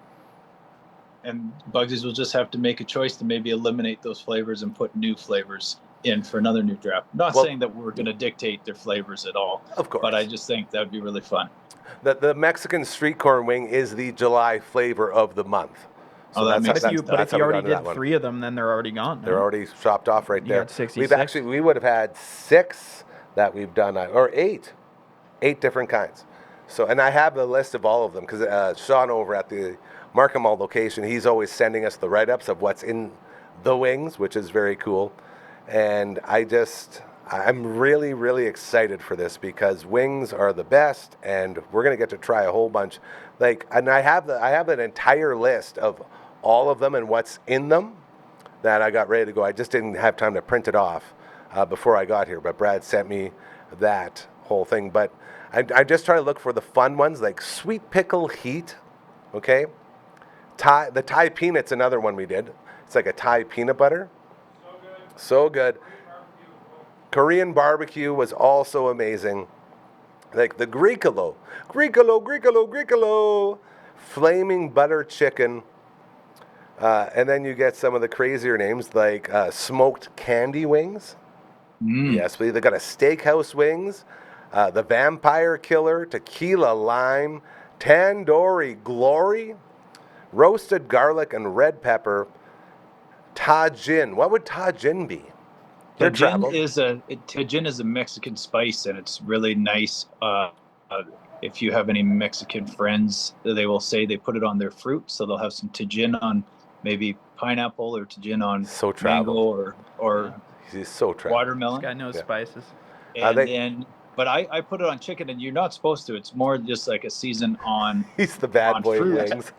And Bugsy's will just have to make a choice to maybe eliminate those flavors and put new flavors in for another new draft. Not saying that we're going to dictate their flavors at all. Of course. But I just think that would be really fun. The Mexican street corn wing is the July flavor of the month. Oh, that makes But if that's you how we already got to that did one. 3 of them, then they're already gone. They're already chopped off right You there. got 66. We would have had 6 that we've done, or 8 different kinds. So, and I have the list of all of them because Sean over at the Markham Mall location, he's always sending us the write-ups of what's in the wings, which is very cool. And I'm really, really excited for this because wings are the best, and we're gonna get to try a whole bunch. And I have an entire list of all of them and what's in them that I got ready to go. I just didn't have time to print it off before I got here, but Brad sent me that whole thing. But I just try to look for the fun ones, like sweet pickle heat, okay? The Thai peanut's another one we did. It's like a Thai peanut butter. So good. Korean barbecue was also amazing. Like the Greekalo, flaming butter chicken. And then you get some of the crazier names like smoked candy wings. Yes, please. They got a steakhouse wings, the vampire killer, tequila lime, tandoori glory, roasted garlic and red pepper, tajin. What would tajin be? Tajin is a Mexican spice, and it's really nice. If you have any Mexican friends, they will say they put it on their fruit, so they'll have some tajin on maybe pineapple or tajin on mango or He's so watermelon. This guy knows spices. And but I put it on chicken, and you're not supposed to. It's more just like a season on. He's the bad boy fruit. wings.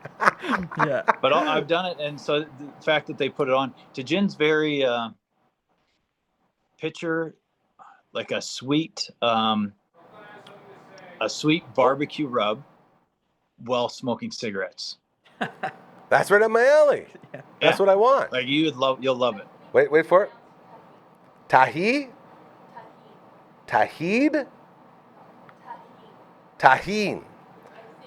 Yeah. But I've done it, and so the fact that they put it on, tajin's very picture like a sweet barbecue rub while smoking cigarettes. That's right up my alley. Yeah. That's what I want. Like you'll love it. Wait for it. Tahid? Tahid? Tahine.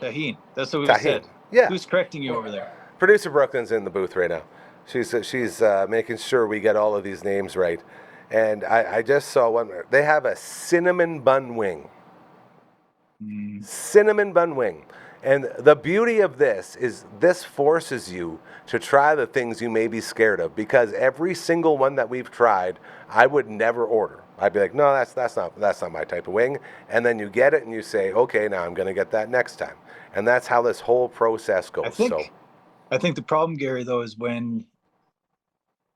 Tahine. That's what we Tahine. said. Yeah. Who's correcting you over there? Producer Brooklyn's in the booth right now. She's making sure we get all of these names right. And I just saw one. They have a cinnamon bun wing. Cinnamon bun wing. And the beauty of this is this forces you to try the things you may be scared of, because every single one that we've tried, I would never order. I'd be like, no, that's not my type of wing. And then you get it and you say, okay, now I'm going to get that next time. And that's how this whole process goes. I think the problem, Gary, though, is when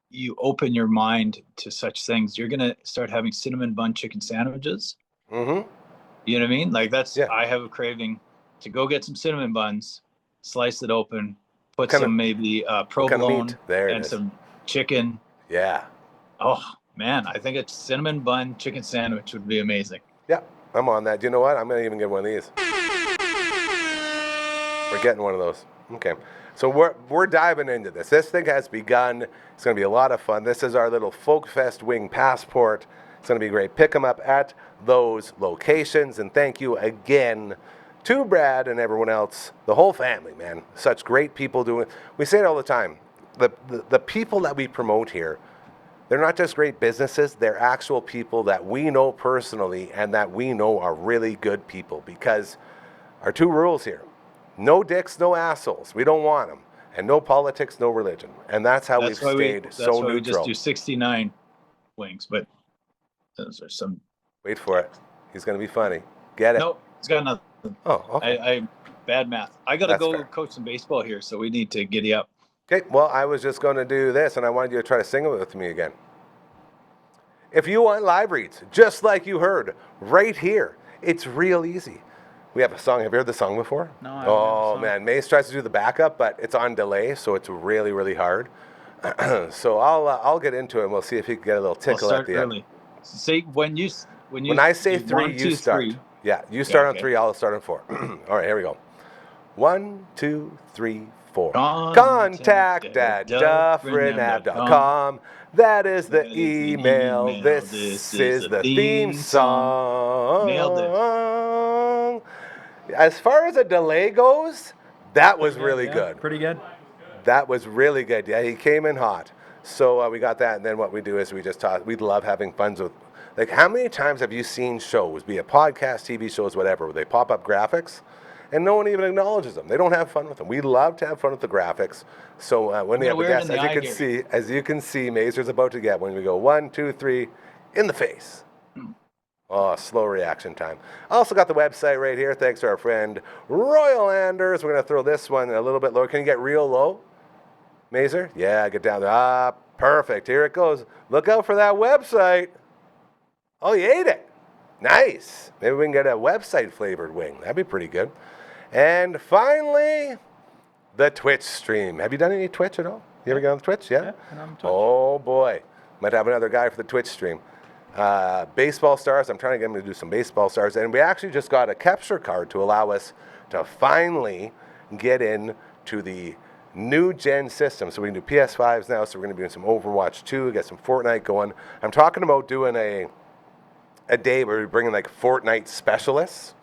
you open your mind to such things, you're going to start having cinnamon bun chicken sandwiches. Mm-hmm. You know what I mean? Like I have a craving to go get some cinnamon buns, slice it open, put some maybe provolone and some chicken. Yeah. Oh, man, I think a cinnamon bun chicken sandwich would be amazing. Yeah, I'm on that. You know what? I'm going to even get one of these. We're getting one of those. Okay. So we're diving into this. This thing has begun. It's going to be a lot of fun. This is our little Folk Fest wing passport. It's going to be great. Pick them up at those locations. And thank you again to Brad and everyone else, the whole family, man. Such great people doing. We say it all the time. The people that we promote here, they're not just great businesses. They're actual people that we know personally and that we know are really good people, because our two rules here: no dicks, no assholes. We don't want them. And no politics, no religion. And that's how we've stayed so neutral. We just do 69 wings, but those are some. Wait for it. He's going to be funny. Get it? Nope, it's got nothing. Oh, okay. I bad math. I got to go fair. coach some baseball here, so we need to giddy up. Okay, well, I was just going to do this, and I wanted you to try to sing it with me again. If you want live reads, just like you heard, right here, it's real easy. We have a song. Have you heard the song before? No, I haven't heard the song. Man, Mace tries to do the backup, but it's on delay, so it's really, really hard. So I'll get into it, and we'll see if he can get a little tickle at the early. Say when I say three, you start. 3. Yeah, you start on okay. 3, I'll start on 4. All right, here we go. 1, 2, 3, 4. Contact at dufferinav.com. That is the email. This is the theme song. Nailed it. As far as a delay goes, that was really good. Pretty good. That was really good. Yeah, he came in hot. So we got that, and then what we do is we just talk. We love having fun with. Like, how many times have you seen shows, be it podcasts, TV shows, whatever, where they pop up graphics, and no one even acknowledges them? They don't have fun with them. We love to have fun with the graphics. So when we have a guest, as you can see, Mazer's about to get when we go 1, 2, 3, in the face. Oh, slow reaction time. Also got the website right here. Thanks to our friend Royal Anders. We're going to throw this one a little bit lower. Can you get real low, Mazer? Yeah, get down there. Perfect. Here it goes. Look out for that website. Oh, you ate it. Nice. Maybe we can get a website-flavored wing. That'd be pretty good. And finally, the Twitch stream. Have you done any Twitch at all? You ever get on Twitch? Yeah? I'm on Twitch. Oh, boy. Might have another guy for the Twitch stream. Baseball stars. I'm trying to get him to do some baseball stars. And we actually just got a capture card to allow us to finally get into the new gen system. So we can do PS5s now. So we're going to be doing some Overwatch 2, get some Fortnite going. I'm talking about doing a day where we bring in like Fortnite specialists.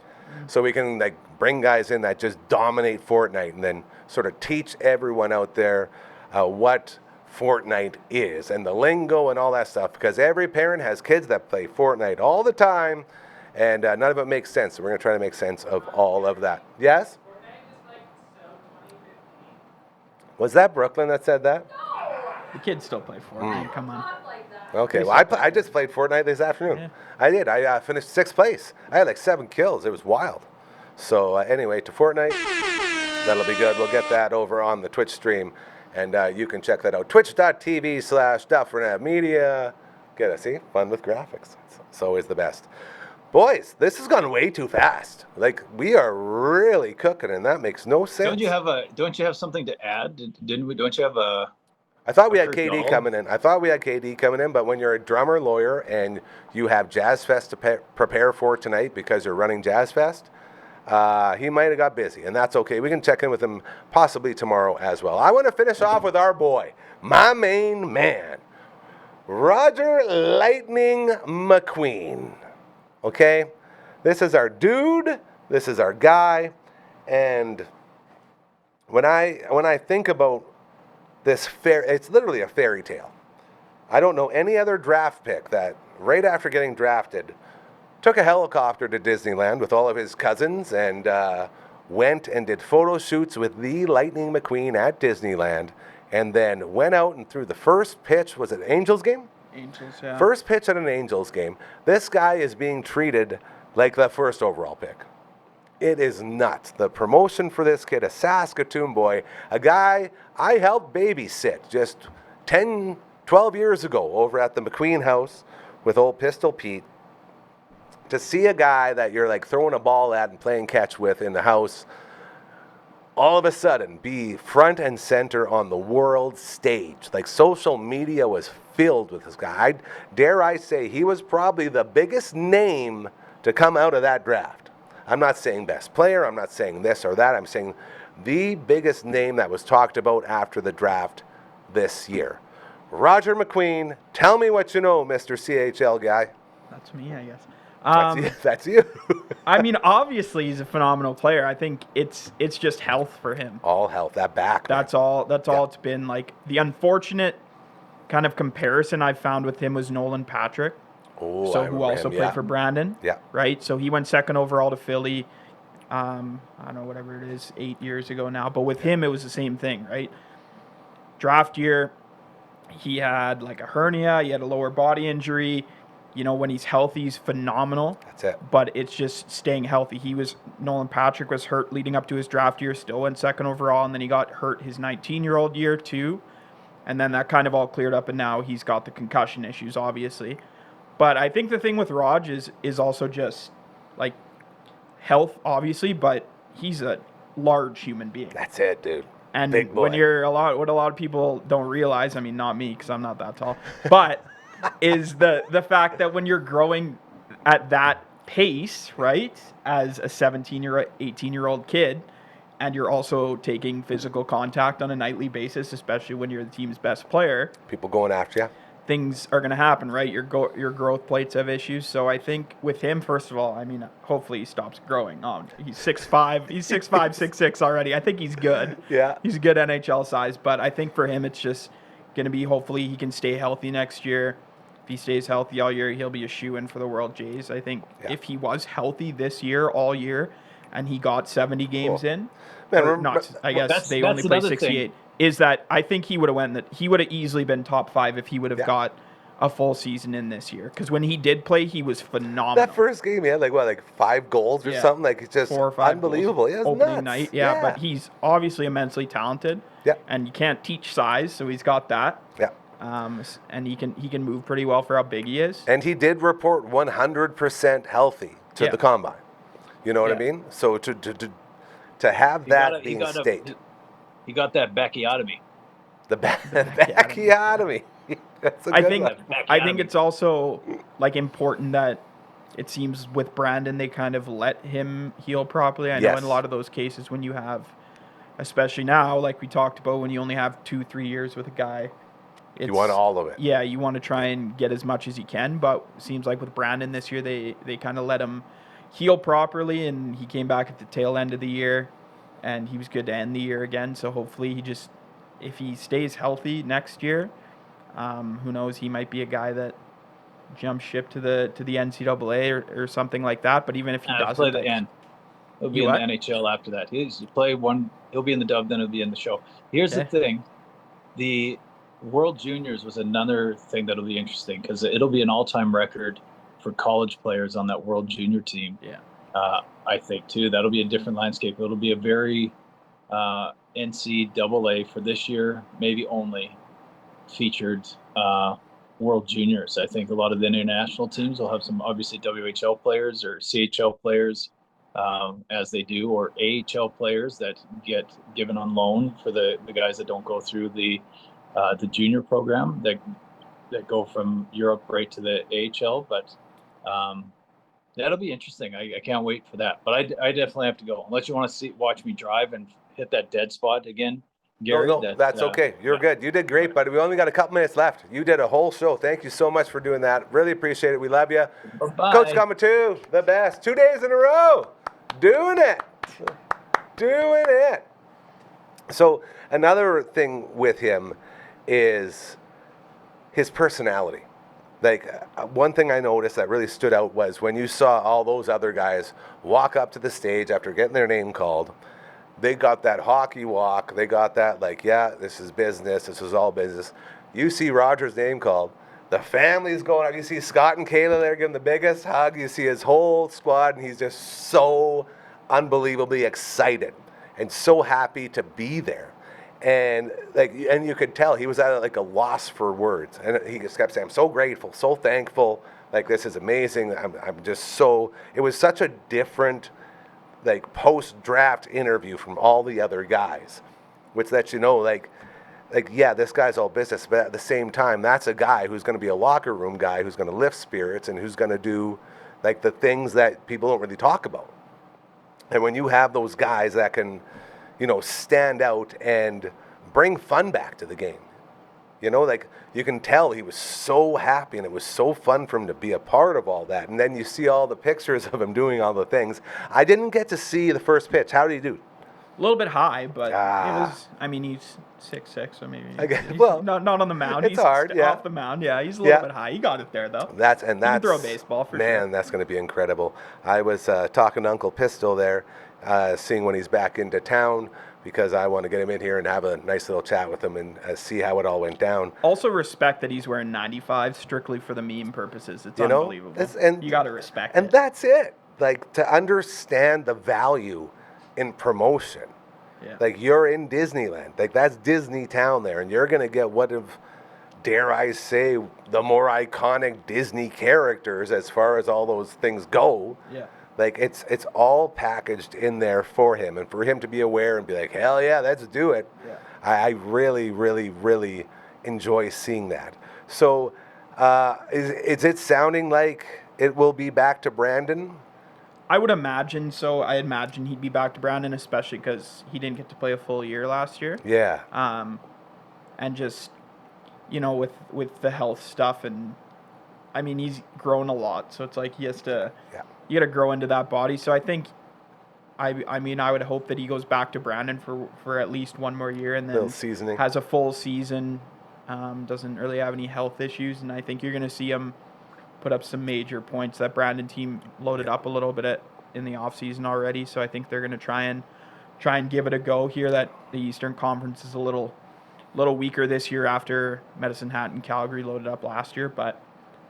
So we can like bring guys in that just dominate Fortnite and then sort of teach everyone out there what Fortnite is and the lingo and all that stuff, because every parent has kids that play Fortnite all the time, and none of it makes sense. So we're going to try to make sense of all of that. Yes? Was that Brooklyn that said that? The kids still play Fortnite. Come on. Okay, well, I just played Fortnite this afternoon. Yeah. I did. I finished 6th place. I had like 7 kills. It was wild. So anyway, to Fortnite, that'll be good. We'll get that over on the Twitch stream, and you can check that out. Twitch.tv/Dufferin Ave Media. Get it, see? Fun with graphics. It's always the best. Boys, this has gone way too fast. Like, we are really cooking, and that makes no sense. Don't you have something to add? Didn't we? Don't you have a? I thought we had Dr. KD Dahl? coming in. But when you're a drummer, lawyer, and you have Jazz Fest to prepare for tonight because you're running Jazz Fest, he might have got busy, and that's okay. We can check in with him possibly tomorrow as well. I want to finish off with our boy, my main man, Roger Lightning McQueen. Okay? This is our dude. This is our guy. And when I think about this it's literally a fairy tale. I don't know any other draft pick that right after getting drafted took a helicopter to Disneyland with all of his cousins and went and did photo shoots with the Lightning McQueen at Disneyland, and then went out and threw the first pitch. Was it Angels game? Angels, yeah. First pitch at an Angels game. This guy is being treated like the first overall pick. It is nuts. The promotion for this kid, a Saskatoon boy, a guy I helped babysit just 10, 12 years ago over at the McQueen house with old Pistol Pete. To see a guy that you're like throwing a ball at and playing catch with in the house, all of a sudden be front and center on the world stage. Like, social media was filled with this guy. Dare I say he was probably the biggest name to come out of that draft. I'm not saying best player, I'm not saying this or that, I'm saying the biggest name that was talked about after the draft this year. Roger McQueen, tell me what you know, Mr. CHL guy. That's me, I guess. That's you. I mean, obviously he's a phenomenal player. I think it's just health for him. All health, that back. Man. That's all it's been. Like, the unfortunate kind of comparison I've found with him was Nolan Patrick. Oh, so who also played for Brandon. Yeah. Right? So he went second overall to Philly, I don't know, whatever it is, 8 years ago now. But with him, it was the same thing, right? Draft year, he had like a hernia, he had a lower body injury. You know, when he's healthy, he's phenomenal. That's it. But it's just staying healthy. Nolan Patrick was hurt leading up to his draft year, still went second overall, and then he got hurt his 19-year-old year too. And then that kind of all cleared up, and now he's got the concussion issues, obviously. But I think the thing with Raj is also just, like, health, obviously, but he's a large human being. That's it, dude. And Big boy. what a lot of people don't realize, I mean, not me, because I'm not that tall, but is the fact that when you're growing at that pace, right, as a 18-year-old kid, and you're also taking physical contact on a nightly basis, especially when you're the team's best player, People going after you. things are going to happen, right? Your growth plates have issues. So I think with him, first of all, I mean, hopefully he stops growing. He's 6'5", 6'6" already. I think he's good. Yeah. He's a good NHL size, but I think for him, it's just going to be, hopefully he can stay healthy next year. If he stays healthy all year, he'll be a shoo-in for the World Jays. I think if he was healthy this year, all year, and he got 70 games in, I guess they only play 68. Is that I think he would have easily been top 5 if he would have got a full season in this year. Because when he did play, he was phenomenal. That first game, he had like 5 goals or something. Like, it's just 4 or 5 unbelievable. Yeah, opening nuts. night. Yeah, but he's obviously immensely talented. Yeah. And you can't teach size, so he's got that. Yeah. And he can move pretty well for how big he is. And he did report 100% healthy to the combine. You know what I mean? So to have that being stated. He got that backiotomy. The backiotomy. That's a good one. I think it's also like important that it seems with Brandon they kind of let him heal properly. I know in a lot of those cases when you have, especially now, like we talked about, when you only have 2-3 years with a guy, you want all of it. Yeah, you want to try and get as much as you can. But it seems like with Brandon this year, they kind of let him heal properly, and he came back at the tail end of the year, and he was good to end the year again. So hopefully if he stays healthy next year, who knows, he might be a guy that jumps ship to the NCAA or something like that. But even if he doesn't, play the end. He'll be in what? the NHL after that. He'll play one. He'll be in the dub, then he'll be in the show. Here's the Okay. thing: the World Juniors was another thing that'll be interesting because it'll be an all-time record for college players on that World Junior team. Yeah. I think too. That'll be a different landscape. It'll be a very NCAA for this year, maybe only featured World Juniors. I think a lot of the international teams will have some obviously WHL players or CHL players as they do, or AHL players that get given on loan for the guys that don't go through the junior program that go from Europe right to the AHL. But that'll be interesting. I can't wait for that. But I definitely have to go. Unless you want to watch me drive and hit that dead spot again, Gary. No, that's okay. You're good. You did great, buddy. We only got a couple minutes left. You did a whole show. Thank you so much for doing that. Really appreciate it. We love you. Bye. Coach Comatoo, the best. 2 days in a row. Doing it. So another thing with him is his personality. Like, one thing I noticed that really stood out was when you saw all those other guys walk up to the stage after getting their name called, they got that hockey walk. They got that, like, yeah, this is business. This is all business. You see Roger's name called. The family's going up. You see Scott and Kayla there giving the biggest hug. You see his whole squad, and he's just so unbelievably excited and so happy to be there. And you could tell he was at like a loss for words. And he just kept saying, I'm so grateful, so thankful. Like, this is amazing. I'm just so, it was such a different, like, post-draft interview from all the other guys, which lets you know, like, yeah, this guy's all business, but at the same time, that's a guy who's going to be a locker room guy who's going to lift spirits and who's going to do, like, the things that people don't really talk about. And when you have those guys that can, stand out and bring fun back to the game, like, you can tell he was so happy and it was so fun for him to be a part of all that. And then you see all the pictures of him doing all the things. I didn't get to see the first pitch. How did he do? A little bit high, but it was. I mean, he's 6'6", so maybe. He's not on the mound. It's he's hard. Yeah, off the mound. Yeah, he's a little bit high. He got it there though. That's he can throw a baseball for sure. Man, that's going to be incredible. I was talking to Uncle Pistol there, seeing when he's back into town, because I want to get him in here and have a nice little chat with him and see how it all went down. Also respect that he's wearing 95 strictly for the meme purposes. It's unbelievable. You got to respect it. And that's it. Like, to understand the value in promotion. Yeah. Like, you're in Disneyland. Like, that's Disney Town there, and you're going to get one of, dare I say, the more iconic Disney characters as far as all those things go. Yeah. Like, it's all packaged in there for him, and for him to be aware and be like, hell yeah, let's do it. Yeah. I really, really, really enjoy seeing that. So is it sounding like it will be back to Brandon? I would imagine so. I imagine he'd be back to Brandon, especially because he didn't get to play a full year last year. Yeah. And just, with the health stuff, and I mean, he's grown a lot, so it's like he has to. Yeah. You got to grow into that body. So I think, I mean, I would hope that he goes back to Brandon for at least one more year, and then seasoning. Has a full season. Doesn't really have any health issues, and I think you're going to see him put up some major points. That Brandon team loaded up a little bit in the offseason already, so I think they're going to try and give it a go here. That the Eastern Conference is a little weaker this year after Medicine Hat and Calgary loaded up last year, but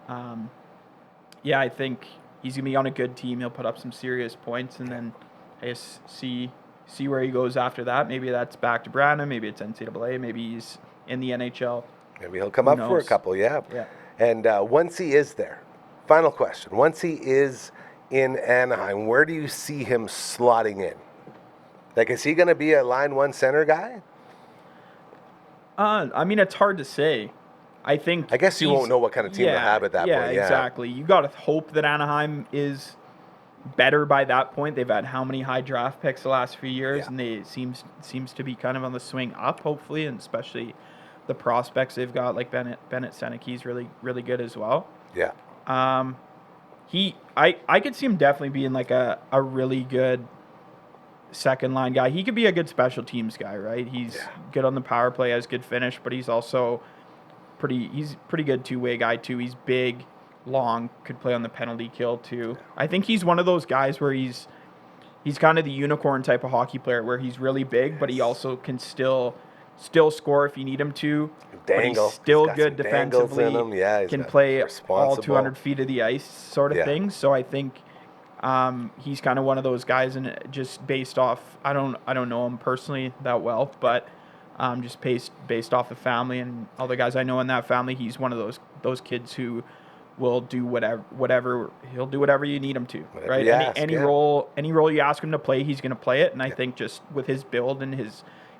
I think he's going to be on a good team. He'll put up some serious points, and then see where he goes after that. Maybe that's back to Brandon. Maybe it's NCAA. Maybe he's in the NHL. Maybe he'll come up for a couple, yeah. And once he is there, final question. Once he is in Anaheim, where do you see him slotting in? Like, is he going to be a line one center guy? I mean, it's hard to say. I guess you won't know what kind of team they'll have at that point. Yeah, exactly. You got to hope that Anaheim is better by that point. They've had how many high draft picks the last few years, and they seems to be kind of on the swing up, hopefully, and especially the prospects they've got, like Bennett Seneke's really, really good as well. Yeah. I could see him definitely being like a really good second line guy. He could be a good special teams guy, right? He's good on the power play, has good finish, but he's also he's pretty good two-way guy too. He's big, long, could play on the penalty kill too. I think he's one of those guys where he's kind of the unicorn type of hockey player where he's really big, but he also can still score if you need him to. Dangle. But he's still got good some dangles in defensively. him. Yeah, he's Can got play all responsible. 200 feet of the ice sort of thing. So I think he's kind of one of those guys, and just based off, I don't know him personally that well, but just based off the family and all the guys I know in that family, he's one of those kids who will do whatever he'll do whatever you need him to, Whatever right? you ask, Any role you ask him to play, he's going to play it. And I think just with his build and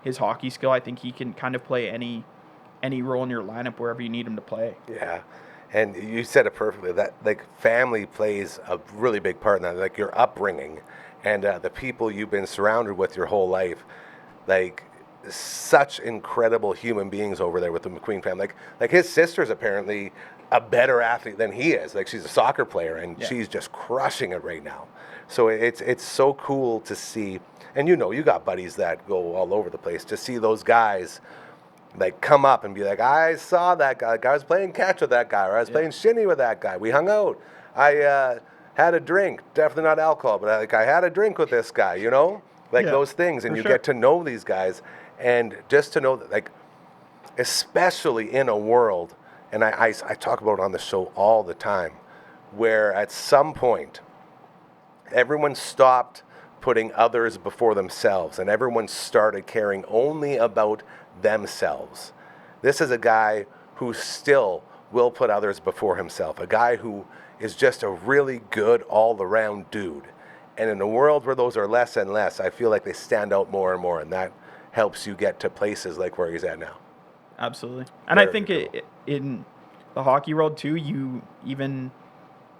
his hockey skill, I think he can kind of play any role in your lineup wherever you need him to play. Yeah. And you said it perfectly, that like family plays a really big part in that, like your upbringing and the people you've been surrounded with your whole life, like such incredible human beings over there with the McQueen family. Like his sister's apparently a better athlete than he is. Like she's a soccer player and she's just crushing it right now. So it's so cool to see. And you got buddies that go all over the place, to see those guys like come up and be like, I saw that guy. I was playing catch with that guy, or I was playing shinny with that guy. We hung out. I had a drink, definitely not alcohol, but I had a drink with this guy, those things. And you get to know these guys, and just to know that, like, especially in a world, and I talk about it on the show all the time, where at some point everyone stopped putting others before themselves, and everyone started caring only about themselves. This is a guy who still will put others before himself, a guy who is just a really good all-around dude. And in a world where those are less and less, I feel like they stand out more and more, and that helps you get to places like where he's at now. Absolutely. And I think in the hockey world too, even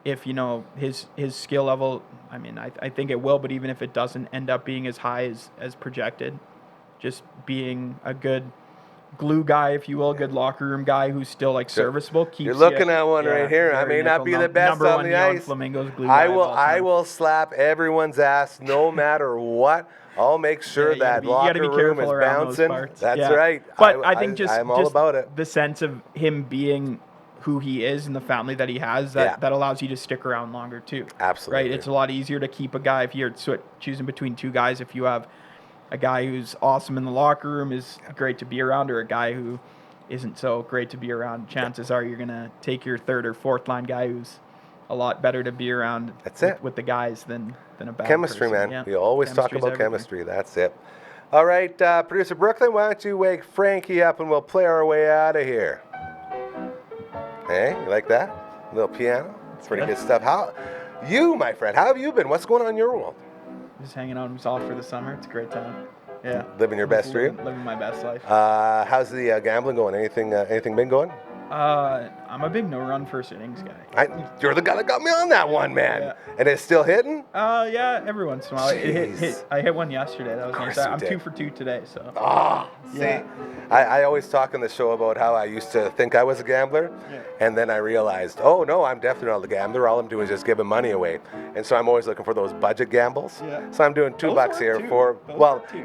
if his skill level, I mean, I think it will, but even if it doesn't end up being as high as projected, just being a good glue guy, if you will, good locker room guy who's still like serviceable. You're looking at one right here. I may not be the best on the ice. Flamingos glue I will slap everyone's ass no matter what. I'll make sure that locker room is bouncing. That's right. But I think I'm all about it. The sense of him being who he is and the family that he has, that allows you to stick around longer too. Absolutely. Right? It's a lot easier to keep a guy if you're choosing between two guys. If you have a guy who's awesome in the locker room, is great to be around, or a guy who isn't so great to be around, chances are you're going to take your third or fourth line guy who's a lot better to be around with the guys than a bad chemistry, person. man. Yeah. We always talk about everything. chemistry. That's it. All right, producer Brooklyn, why don't you wake Frankie up and we'll play our way out of here. Hey, you like that? A little piano? It's pretty good stuff. My friend, how have you been? What's going on in your world? Just hanging out. I'm off for the summer. It's a great time. Yeah. Living your best dream? Living my best life. How's the gambling going? Anything been going? I'm a big no-run first innings guy. You're the guy that got me on that one, man. Yeah. And it's still hitting? Yeah, every once in a while. I hit one yesterday. That was nice. I'm 2 for 2 today, so. See? I always talk on the show about how I used to think I was a gambler, and then I realized, oh, no, I'm definitely not a gambler. All I'm doing is just giving money away. And so I'm always looking for those budget gambles. Yeah. So I'm doing $2 here for,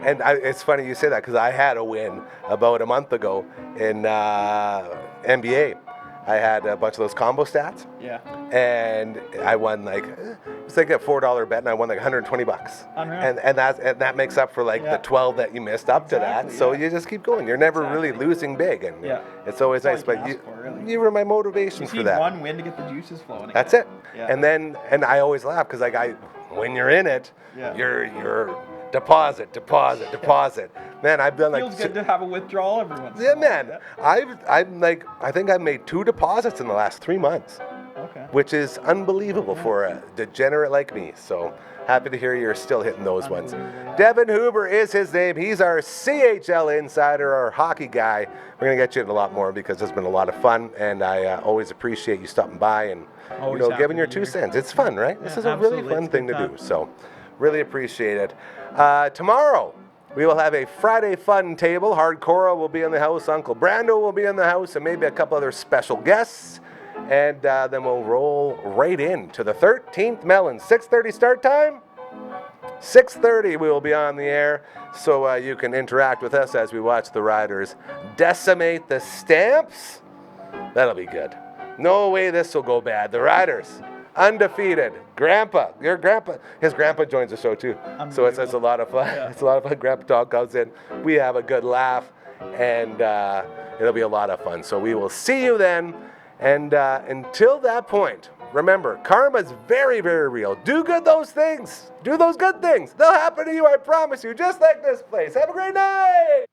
and it's funny you say that, because I had a win about a month ago in NBA. I had a bunch of those combo stats. Yeah. And I won it's like a $4 bet, and I won like $120. Unreal. And that makes up for the 12 that you missed up to that. So you just keep going. You're never really losing big, and it's always nice. But you were my motivation for that. One win to get the juices flowing. That's it. Yeah. And I always laugh because when you're in it, you're deposit. Man, I've done feels good to have a withdrawal every once. Yeah, man. I think I've made 2 deposits in the last 3 months. Okay. Which is unbelievable for a degenerate like me. So happy to hear you're still hitting those ones. Devin Huber is his name. He's our CHL insider, our hockey guy. We're going to get you in a lot more because it's been a lot of fun, and I always appreciate you stopping by and giving your 2 cents. It's fun, right? Yeah, this is a really fun thing to do. So really appreciate it. Tomorrow, we will have a Friday fun table. Hardcore will be in the house. Uncle Brando will be in the house, and maybe a couple other special guests. And then we'll roll right into the 13th Melon. 6:30 start time. 6:30 we will be on the air, so you can interact with us as we watch the Riders decimate the Stamps. That'll be good. No way this will go bad. The Riders, undefeated. Grandpa, his grandpa joins the show too. So it's a lot of fun. Yeah. It's a lot of fun. Grandpa Dog comes in. We have a good laugh, and it'll be a lot of fun. So we will see you then. And until that point, remember, karma's very, very real. Do those things. Do those good things. They'll happen to you, I promise you, just like this place. Have a great night.